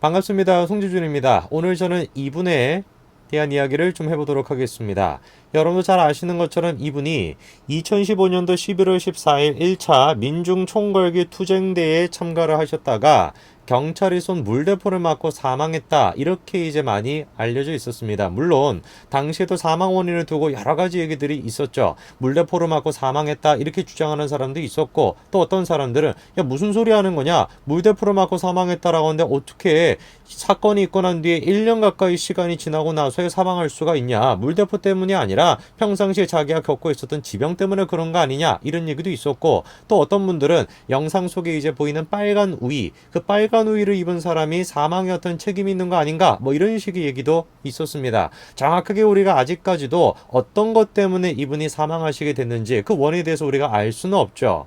반갑습니다. 송지준입니다. 오늘 저는 이분에 대한 이야기를 좀 해보도록 하겠습니다. 여러분도 잘 아시는 것처럼 이분이 2015년도 11월 14일 1차 민중총궐기 투쟁대회에 참가를 하셨다가 경찰이 쏜 물대포를 맞고 사망했다, 이렇게 이제 많이 알려져 있었습니다. 물론 당시에도 사망 원인을 두고 여러 가지 얘기들이 있었죠. 물대포를 맞고 사망했다 이렇게 주장하는 사람도 있었고, 또 어떤 사람들은 야 무슨 소리 하는 거냐, 물대포를 맞고 사망했다라고 하는데 어떻게 사건이 있고 난 뒤에 1년 가까이 시간이 지나고 나서야 사망할 수가 있냐, 물대포 때문이 아니라 평상시에 자기가 겪고 있었던 지병 때문에 그런 거 아니냐, 이런 얘기도 있었고, 또 어떤 분들은 영상 속에 이제 보이는 빨간 우이, 그 빨간 우이를 입은 사람이 사망에 어떤 책임이 있는 거 아닌가, 뭐 이런 식의 얘기도 있었습니다. 정확하게 우리가 아직까지도 어떤 것 때문에 이분이 사망하시게 됐는지 그 원인에 대해서 우리가 알 수는 없죠.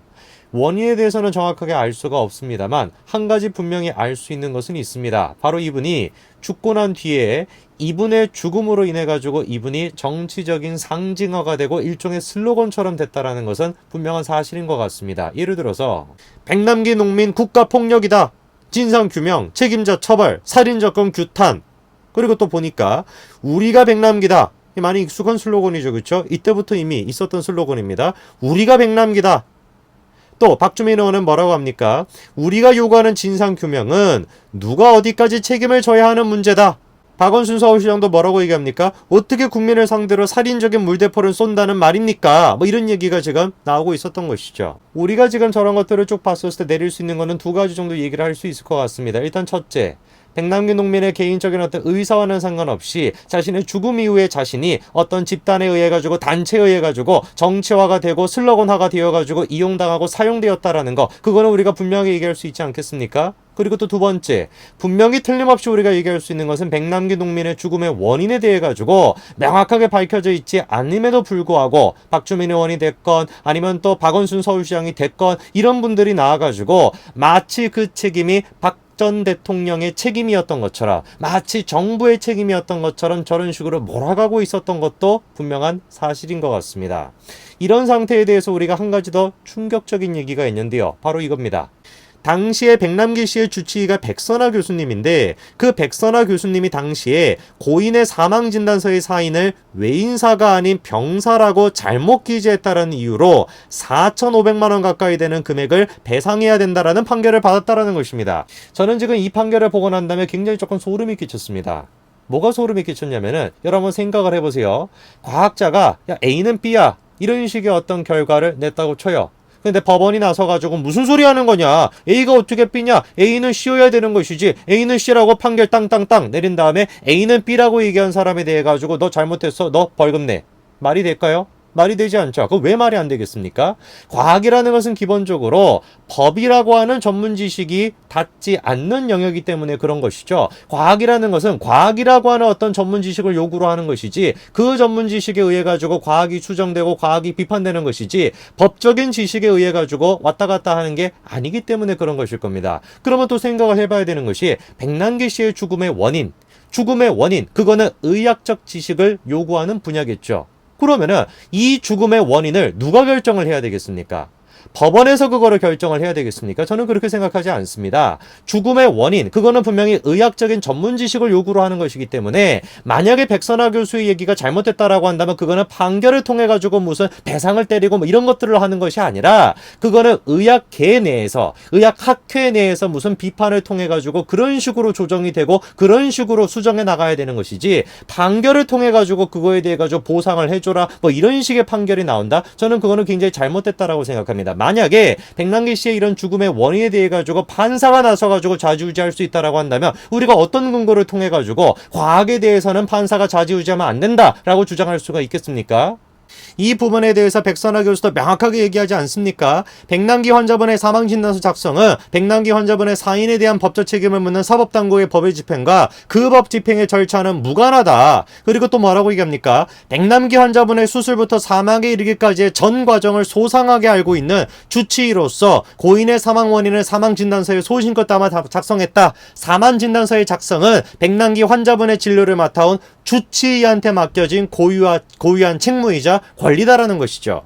원인에 대해서는 정확하게 알 수가 없습니다만 한 가지 분명히 알 수 있는 것은 있습니다. 바로 이분이 죽고 난 뒤에 이분의 죽음으로 인해 가지고 이분이 정치적인 상징어가 되고 일종의 슬로건처럼 됐다라는 것은 분명한 사실인 것 같습니다. 예를 들어서 백남기 농민 국가폭력이다, 진상규명, 책임자 처벌, 살인적건 규탄, 그리고 또 보니까 우리가 백남기다, 많이 익숙한 슬로건이죠, 그렇죠? 이때부터 이미 있었던 슬로건입니다. 우리가 백남기다. 또 박주민 의원은 뭐라고 합니까? 우리가 요구하는 진상규명은 누가 어디까지 책임을 져야 하는 문제다. 박원순 서울시장도 뭐라고 얘기합니까? 어떻게 국민을 상대로 살인적인 물대포를 쏜다는 말입니까? 뭐 이런 얘기가 지금 나오고 있었던 것이죠. 우리가 지금 저런 것들을 쭉 봤을 때 내릴 수 있는 거는 두 가지 정도 얘기를 할 수 있을 것 같습니다. 일단 첫째, 백남기 농민의 개인적인 어떤 의사와는 상관없이 자신의 죽음 이후에 자신이 어떤 집단에 의해 가지고, 단체에 의해 가지고 정치화가 되고 슬로건화가 되어 가지고 이용당하고 사용되었다라는 거, 그거는 우리가 분명히 얘기할 수 있지 않겠습니까? 그리고 또 두 번째, 분명히 틀림없이 우리가 얘기할 수 있는 것은 백남기 농민의 죽음의 원인에 대해 가지고 명확하게 밝혀져 있지 않음에도 불구하고 박주민 의원이 됐건 아니면 또 박원순 서울시장이 됐건 이런 분들이 나와가지고 마치 그 책임이 전 대통령의 책임이었던 것처럼, 마치 정부의 책임이었던 것처럼 저런 식으로 몰아가고 있었던 것도 분명한 사실인 것 같습니다. 이런 상태에 대해서 우리가 한 가지 더 충격적인 얘기가 있는데요. 바로 이겁니다. 당시에 백남기 씨의 주치의가 백선아 교수님인데, 그 백선아 교수님이 당시에 고인의 사망진단서의 사인을 외인사가 아닌 병사라고 잘못 기재했다는 이유로 4,500만 원 가까이 되는 금액을 배상해야 된다라는 판결을 받았다는 것입니다. 저는 지금 이 판결을 보고 난 다음에 굉장히 조금 소름이 끼쳤습니다. 뭐가 소름이 끼쳤냐면은, 여러분 생각을 해보세요. 과학자가 야 A는 B야, 이런 식의 어떤 결과를 냈다고 쳐요. 근데 법원이 나서가지고 무슨 소리 하는 거냐, A가 어떻게 B냐, A는 C여야 되는 것이지, A는 C라고 판결 땅땅땅 내린 다음에 A는 B라고 얘기한 사람에 대해 가지고 너 잘못했어, 너 벌금 내. 말이 될까요? 말이 되지 않죠. 그거 왜 말이 안 되겠습니까? 과학이라는 것은 기본적으로 법이라고 하는 전문 지식이 닿지 않는 영역이기 때문에 그런 것이죠. 과학이라는 것은 과학이라고 하는 어떤 전문 지식을 요구로 하는 것이지, 그 전문 지식에 의해 가지고 과학이 추정되고 과학이 비판되는 것이지, 법적인 지식에 의해 가지고 왔다 갔다 하는 게 아니기 때문에 그런 것일 겁니다. 그러면 또 생각을 해봐야 되는 것이, 백남기 씨의 죽음의 원인, 그거는 의학적 지식을 요구하는 분야겠죠. 그러면은 이 죽음의 원인을 누가 결정을 해야 되겠습니까? 법원에서 그거를 결정을 해야 되겠습니까? 저는 그렇게 생각하지 않습니다. 죽음의 원인, 그거는 분명히 의학적인 전문 지식을 요구로 하는 것이기 때문에, 만약에 백선아 교수의 얘기가 잘못됐다라고 한다면 그거는 판결을 통해 가지고 무슨 배상을 때리고 뭐 이런 것들을 하는 것이 아니라, 그거는 의학계 내에서, 의학학회 내에서 무슨 비판을 통해 가지고 그런 식으로 조정이 되고 그런 식으로 수정해 나가야 되는 것이지, 판결을 통해 가지고 그거에 대해 가지고 보상을 해줘라 뭐 이런 식의 판결이 나온다? 저는 그거는 굉장히 잘못됐다라고 생각합니다. 만약에 백남기 씨의 이런 죽음의 원인에 대해 가지고 판사가 나서 가지고 좌지우지할 수 있다라고 한다면, 우리가 어떤 근거를 통해 가지고 과학에 대해서는 판사가 좌지우지하면 안 된다라고 주장할 수가 있겠습니까? 이 부분에 대해서 백선아 교수도 명확하게 얘기하지 않습니까? 백남기 환자분의 사망진단서 작성은 백남기 환자분의 사인에 대한 법적 책임을 묻는 사법당국의 법의 집행과 그 법 집행의 절차는 무관하다. 그리고 또 뭐라고 얘기합니까? 백남기 환자분의 수술부터 사망에 이르기까지의 전 과정을 소상하게 알고 있는 주치의로서 고인의 사망 원인을 사망진단서에 소신껏 담아 작성했다. 사망진단서의 작성은 백남기 환자분의 진료를 맡아온 주치의한테 맡겨진 고유한 책무이자 권리다라는 것이죠.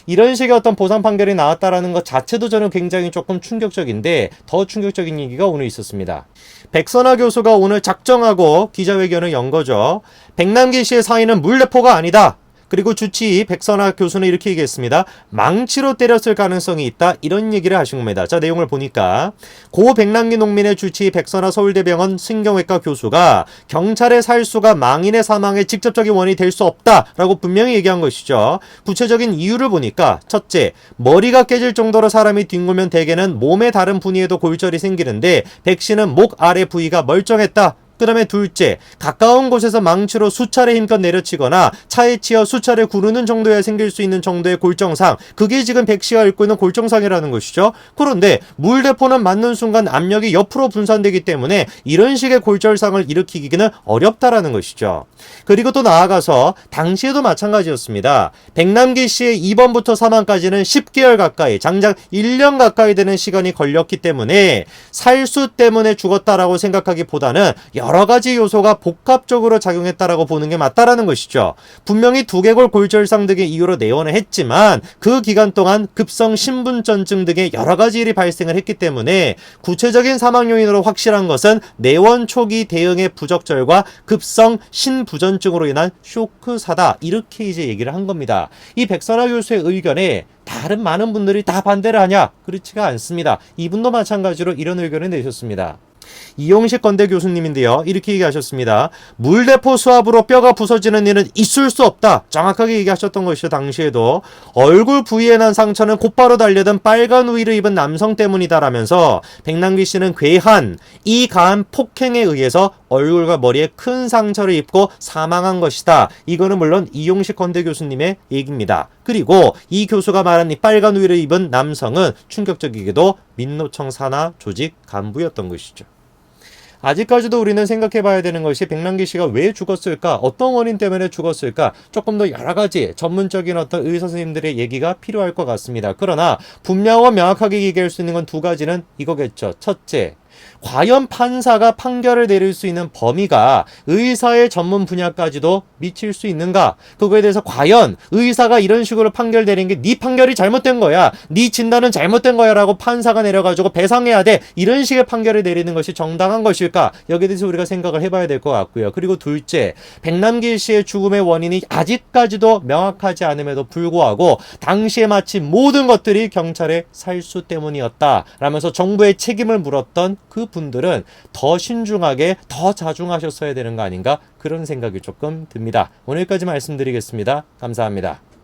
이런 식의 어떤 보상 판결이 나왔다라는 것 자체도 저는 굉장히 조금 충격적인데 더 충격적인 얘기가 오늘 있었습니다. 백선아 교수가 오늘 작정하고 기자회견을 연 거죠. 백남기 씨의 사인은 물대포가 아니다. 그리고 주치의 백선아 교수는 이렇게 얘기했습니다. 망치로 때렸을 가능성이 있다. 이런 얘기를 하신 겁니다. 자, 내용을 보니까 고 백남기 농민의 주치의 백선아 서울대병원 신경외과 교수가 경찰의 살수가 망인의 사망의 직접적인 원인이 될 수 없다라고 분명히 얘기한 것이죠. 구체적인 이유를 보니까 첫째, 머리가 깨질 정도로 사람이 뒹굴면 대개는 몸의 다른 부위에도 골절이 생기는데 백 씨는 목 아래 부위가 멀쩡했다. 그 다음에 둘째, 가까운 곳에서 망치로 수차례 힘껏 내려치거나 차에 치여 수차례 구르는 정도에 생길 수 있는 정도의 골정상, 그게 지금 백 씨가 앓고 있는 골정상이라는 것이죠. 그런데 물대포는 맞는 순간 압력이 옆으로 분산되기 때문에 이런 식의 골절상을 일으키기는 어렵다라는 것이죠. 그리고 또 나아가서 당시에도 마찬가지였습니다. 백남기 씨의 입원부터 사망까지는 10개월 가까이, 장장 1년 가까이 되는 시간이 걸렸기 때문에 살수 때문에 죽었다라고 생각하기보다는 여러 가지 요소가 복합적으로 작용했다라고 보는 게 맞다라는 것이죠. 분명히 두개골 골절상 등의 이유로 내원을 했지만 그 기간 동안 급성 신분전증 등의 여러 가지 일이 발생을 했기 때문에 구체적인 사망 요인으로 확실한 것은 내원 초기 대응의 부적절과 급성 신부전증으로 인한 쇼크사다. 이렇게 이제 얘기를 한 겁니다. 이 백선아 교수의 의견에 다른 많은 분들이 다 반대를 하냐? 그렇지가 않습니다. 이분도 마찬가지로 이런 의견을 내셨습니다. 이용식 건대 교수님인데요. 이렇게 얘기하셨습니다. 물대포 수압으로 뼈가 부서지는 일은 있을 수 없다. 정확하게 얘기하셨던 것이죠. 당시에도. 얼굴 부위에 난 상처는 곧바로 달려든 빨간 우의를 입은 남성 때문이다라면서 백남기 씨는 괴한, 이 가한 폭행에 의해서 얼굴과 머리에 큰 상처를 입고 사망한 것이다. 이거는 물론 이용식 건대 교수님의 얘기입니다. 그리고 이 교수가 말한 이 빨간 우의를 입은 남성은 충격적이게도 민노총 산하 조직 간부였던 것이죠. 아직까지도 우리는 생각해봐야 되는 것이 백남기 씨가 왜 죽었을까? 어떤 원인 때문에 죽었을까? 조금 더 여러 가지 전문적인 어떤 의사 선생님들의 얘기가 필요할 것 같습니다. 그러나 분명하고 명확하게 얘기할 수 있는 건 두 가지는 이거겠죠. 첫째, 과연 판사가 판결을 내릴 수 있는 범위가 의사의 전문 분야까지도 미칠 수 있는가? 그거에 대해서 과연 의사가 이런 식으로 판결 내린 게 네 판결이 잘못된 거야, 네 진단은 잘못된 거야 라고 판사가 내려가지고 배상해야 돼, 이런 식의 판결을 내리는 것이 정당한 것일까? 여기에 대해서 우리가 생각을 해봐야 될 것 같고요. 그리고 둘째, 백남기 씨의 죽음의 원인이 아직까지도 명확하지 않음에도 불구하고 당시에 마치 모든 것들이 경찰의 살수 때문이었다 라면서 정부의 책임을 물었던 그 분들은 더 신중하게, 더 자중하셨어야 되는 거 아닌가, 그런 생각이 조금 듭니다. 오늘까지 말씀드리겠습니다. 감사합니다.